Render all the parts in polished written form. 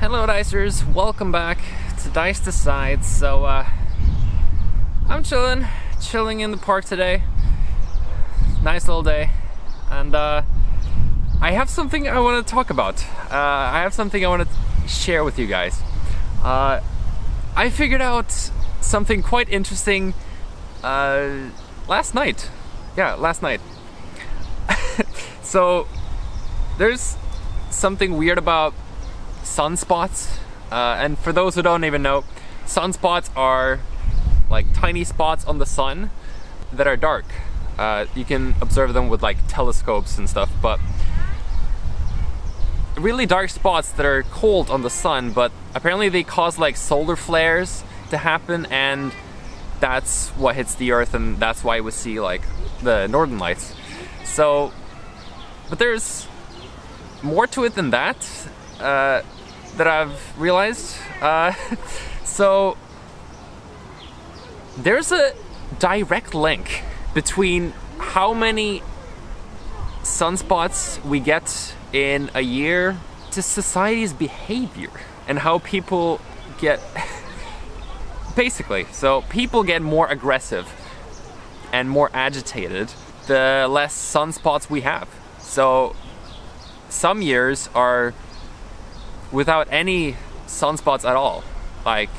Hello Dicers, welcome back to Dice Decides. So I'm chilling in the park today. Nice little day, and I have something I want to talk about. I have something I want to share with you guys. I figured out something quite interesting last night. Yeah, last night. So there's something weird about sunspots, and for those who don't even know, sunspots are like tiny spots on the sun that are dark. You can observe them with like telescopes and stuff, but really dark spots that are cold on the sun, but apparently they cause like solar flares to happen, and that's what hits the earth, and that's why we see like the northern lights. So, but there's more to it than that. That I've realized. So there's a direct link between how many sunspots we get in a year to society's behavior and how people get basically, so people get more aggressive and more agitated the less sunspots we have. So some years are without any sunspots at all. Like,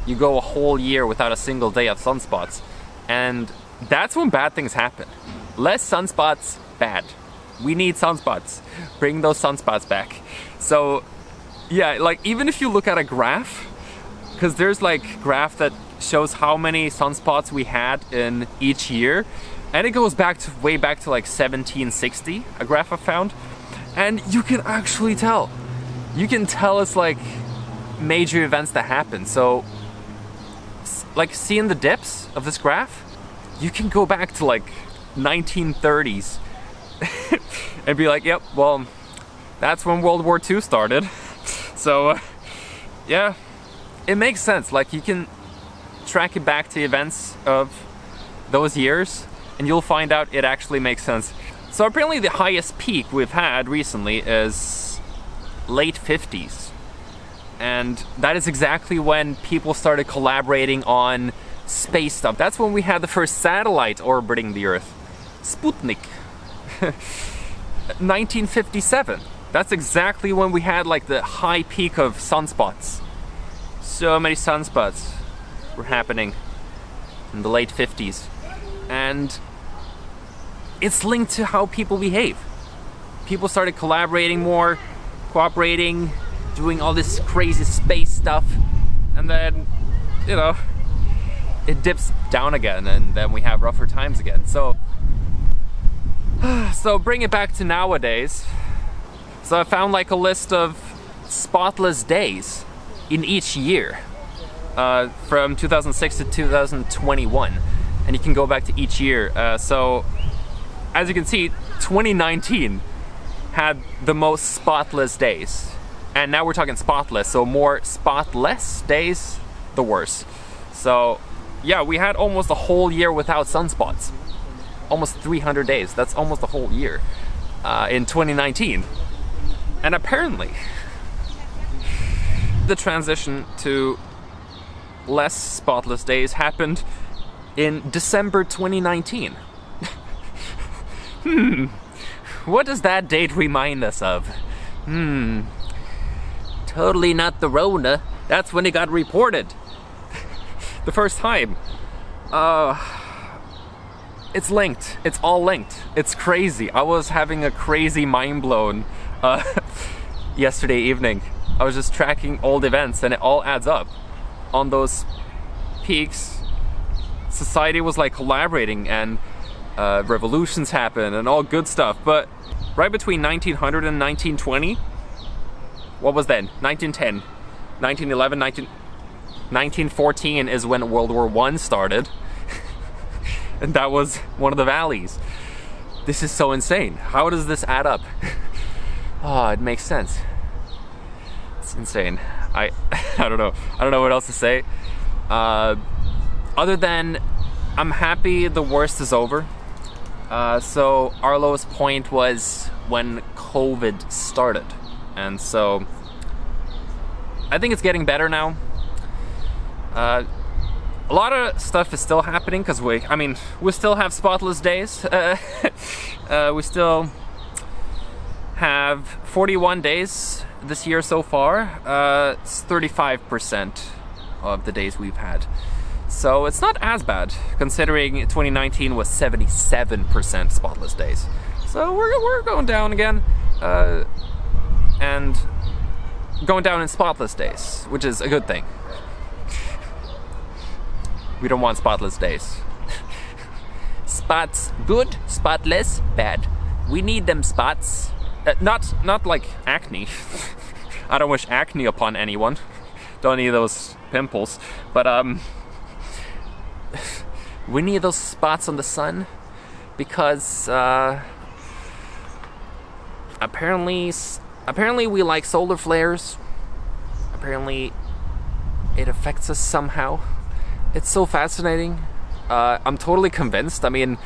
you go a whole year without a single day of sunspots, and that's when bad things happen. Less sunspots, bad. We need sunspots. Bring those sunspots back. So yeah, like even if you look at a graph, because there's like graph that shows how many sunspots we had in each year, and it goes back to way back to like 1760, a graph I found, and you can actually tell. You can tell it's like major events that happen. So like seeing the dips of this graph, you can go back to like 1930s and be like, yep, well, that's when World War II started. So yeah, it makes sense. Like you can track it back to events of those years and you'll find out it actually makes sense. So apparently the highest peak we've had recently is late 50s, and that is exactly when people started collaborating on space stuff. That's when we had the first satellite orbiting the Earth, Sputnik. 1957, that's exactly when we had like the high peak of sunspots. So many sunspots were happening in the late 50s, and it's linked to how people behave. People started collaborating more, cooperating, doing all this crazy space stuff, and then, you know, it dips down again, and then we have rougher times again. So bring it back to nowadays. So I found like a list of spotless days in each year, from 2006 to 2021, and you can go back to each year. So as you can see, 2019 had the most spotless days, and now we're talking spotless, so more spotless days, the worse. So yeah, we had almost a whole year without sunspots, almost 300 days. That's almost a whole year in 2019. And apparently the transition to less spotless days happened in December 2019. What does that date remind us of? Totally not the Rona. That's when it got reported. The first time. It's linked. It's all linked. It's crazy. I was having a crazy mind blown yesterday evening. I was just tracking old events, and it all adds up. On those peaks, society was like collaborating, and revolutions happen and all good stuff. But right between 1900 and 1920, what was then? 1910, 1911, 1914 is when World War I started. And that was one of the valleys. This is so insane. How does this add up? Oh, it makes sense. It's insane. I don't know. I don't know what else to say. Other than I'm happy the worst is over. So our lowest point was when COVID started, and so I think it's getting better now. A lot of stuff is still happening because we still have spotless days. We still have 41 days this year so far. It's 35% of the days we've had. So it's not as bad, considering 2019 was 77% spotless days. So we're going down again, and going down in spotless days, which is a good thing. We don't want spotless days. Spots good, spotless bad. We need them spots. Not like acne. I don't wish acne upon anyone. Don't need those pimples. But we need those spots on the sun because apparently we like solar flares. Apparently it affects us somehow. It's so fascinating. I'm totally convinced. I mean,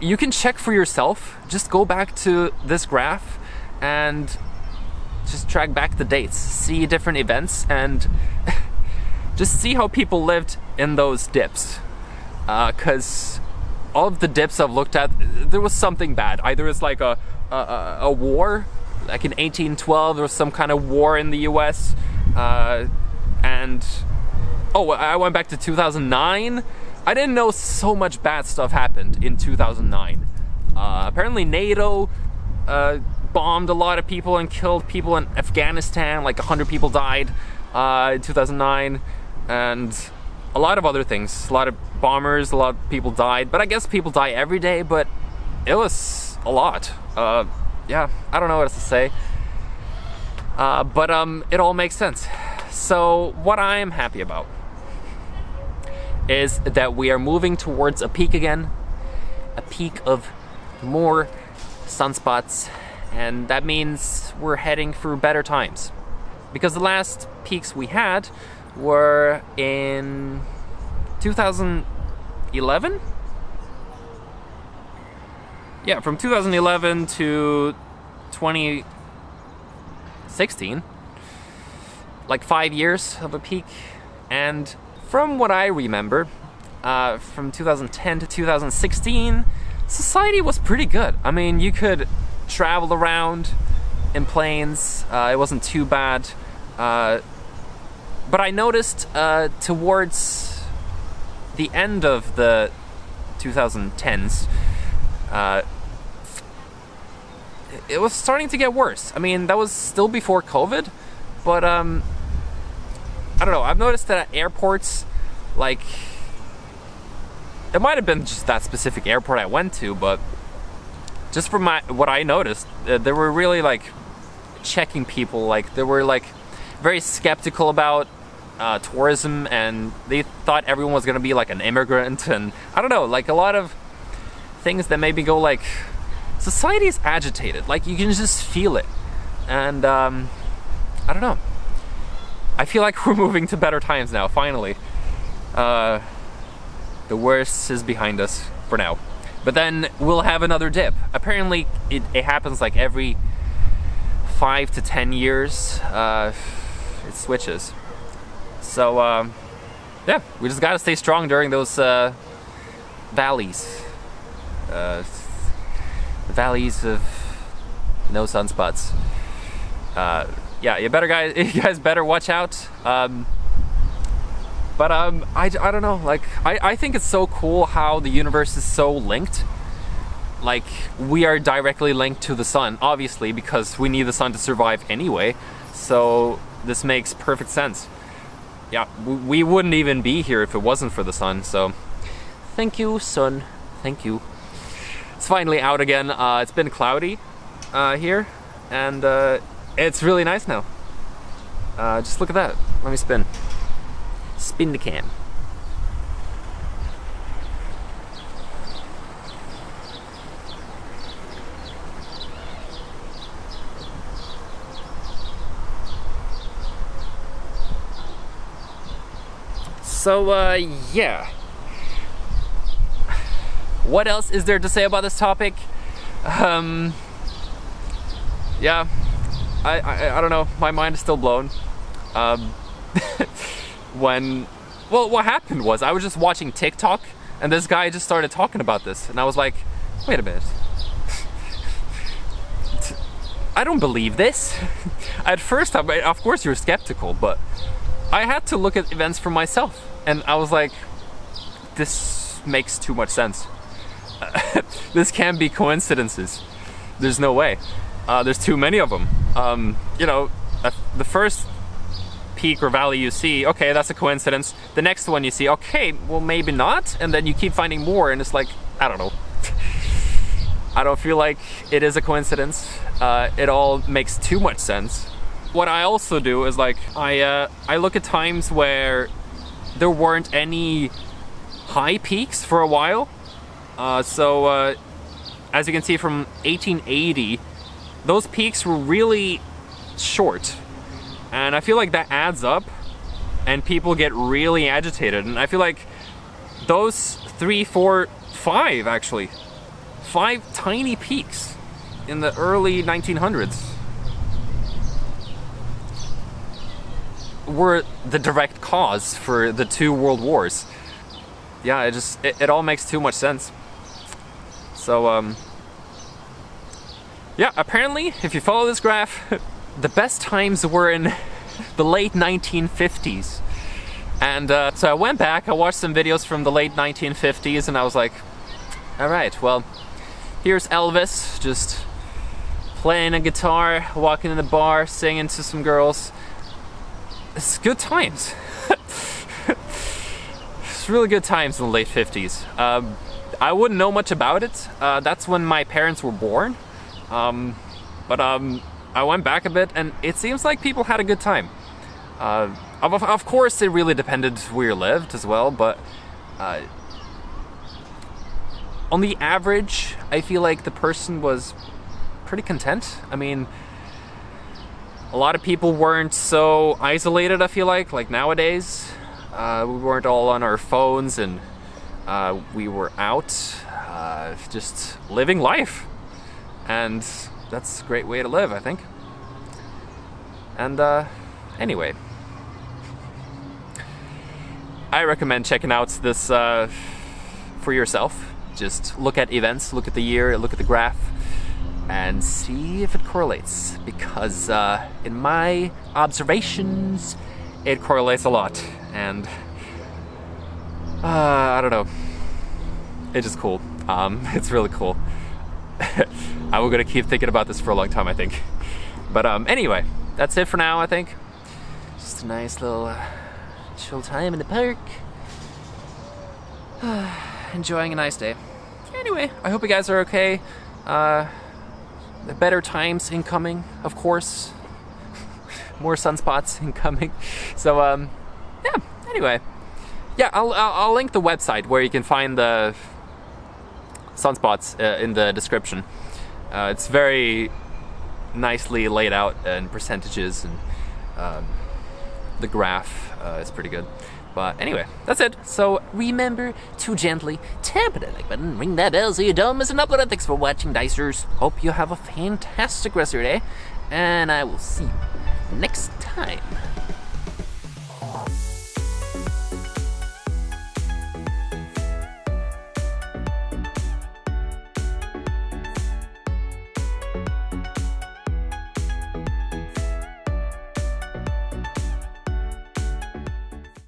you can check for yourself. Just go back to this graph and just track back the dates, see different events, and just see how people lived in those dips. Because all of the dips I've looked at, there was something bad. Either it's like a war, like in 1812, there was some kind of war in the US, and I went back to 2009. I didn't know so much bad stuff happened in 2009. Apparently NATO bombed a lot of people and killed people in Afghanistan. Like 100 people died in 2009, and a lot of other things. A lot of bombers, a lot of people died. But I guess people die every day, but it was a lot. Yeah, I don't know what else to say. But it all makes sense. So what I am happy about is that we are moving towards a peak again, a peak of more sunspots, and that means we're heading for better times. Because the last peaks we had were in 2011? Yeah, from 2011 to 2016. Like 5 years of a peak. And from what I remember, from 2010 to 2016, society was pretty good. I mean, you could travel around in planes. It wasn't too bad. But I noticed towards the end of the 2010s, it was starting to get worse. I mean, that was still before COVID, but I don't know. I've noticed that at airports, like, it might have been just that specific airport I went to, but just from what I noticed, they were really like checking people. Like, they were like very skeptical about tourism, and they thought everyone was gonna be like an immigrant, and I don't know, like a lot of things that made me go like, society is agitated. Like, you can just feel it, and I don't know. I feel like we're moving to better times now, finally. The worst is behind us for now. But then we'll have another dip. Apparently, it happens like every 5 to 10 years. It switches. So, yeah, we just gotta stay strong during those valleys. The valleys of no sunspots. Yeah, you guys better watch out. But I don't know, like, I think it's so cool how the universe is so linked. Like, we are directly linked to the sun, obviously, because we need the sun to survive anyway. So this makes perfect sense. Yeah, we wouldn't even be here if it wasn't for the sun. So thank you, sun. Thank you. It's finally out again. It's been cloudy here, and it's really nice now. Just look at that. Let me spin. Spin the cam. So, yeah. What else is there to say about this topic? Yeah. I don't know. My mind is still blown. Well, what happened was I was just watching TikTok, and this guy just started talking about this, and I was like, wait a minute. I don't believe this. At first, of course you're skeptical, but I had to look at events for myself, and I was like, this makes too much sense. This can't be coincidences. There's no way. There's too many of them. The first peak or valley you see, okay, that's a coincidence. The next one you see, okay, well maybe not, and then you keep finding more, and it's like, I don't know. I don't feel like it is a coincidence. It all makes too much sense. What I also do is like, I look at times where there weren't any high peaks for a while. So as you can see from 1880, those peaks were really short. And I feel like that adds up and people get really agitated. And I feel like those 3, 4, 5 actually, 5 tiny peaks in the early 1900s were the direct cause for the 2 world wars. Yeah, it all makes too much sense. So, yeah, apparently, if you follow this graph, the best times were in the late 1950s. And so I went back, I watched some videos from the late 1950s, and I was like, all right, well, here's Elvis just playing a guitar, walking in the bar, singing to some girls. It's good times. It's really good times in the late 50s. I wouldn't know much about it. That's when my parents were born. But I went back a bit, and it seems like people had a good time. Of course, it really depended where you lived as well, but on the average, I feel like the person was pretty content. I mean, a lot of people weren't so isolated, I feel like nowadays. We weren't all on our phones, and we were out just living life. And that's a great way to live, I think. And anyway, I recommend checking out this for yourself. Just look at events, look at the year, look at the graph, and see if it correlates. Because in my observations, it correlates a lot. And I don't know. It's just cool. It's really cool. I'm gonna keep thinking about this for a long time, I think. But anyway, that's it for now, I think. Just a nice little chill time in the park. Enjoying a nice day. Anyway, I hope you guys are okay. The better times incoming, of course. More sunspots incoming. So yeah, anyway. Yeah, I'll link the website where you can find the sunspots in the description. It's very nicely laid out in percentages, and the graph is pretty good. But anyway, that's it. So remember to gently tap that like button, ring that bell so you don't miss an upload. And thanks for watching, Dicers. Hope you have a fantastic rest of your day, and I will see you next time.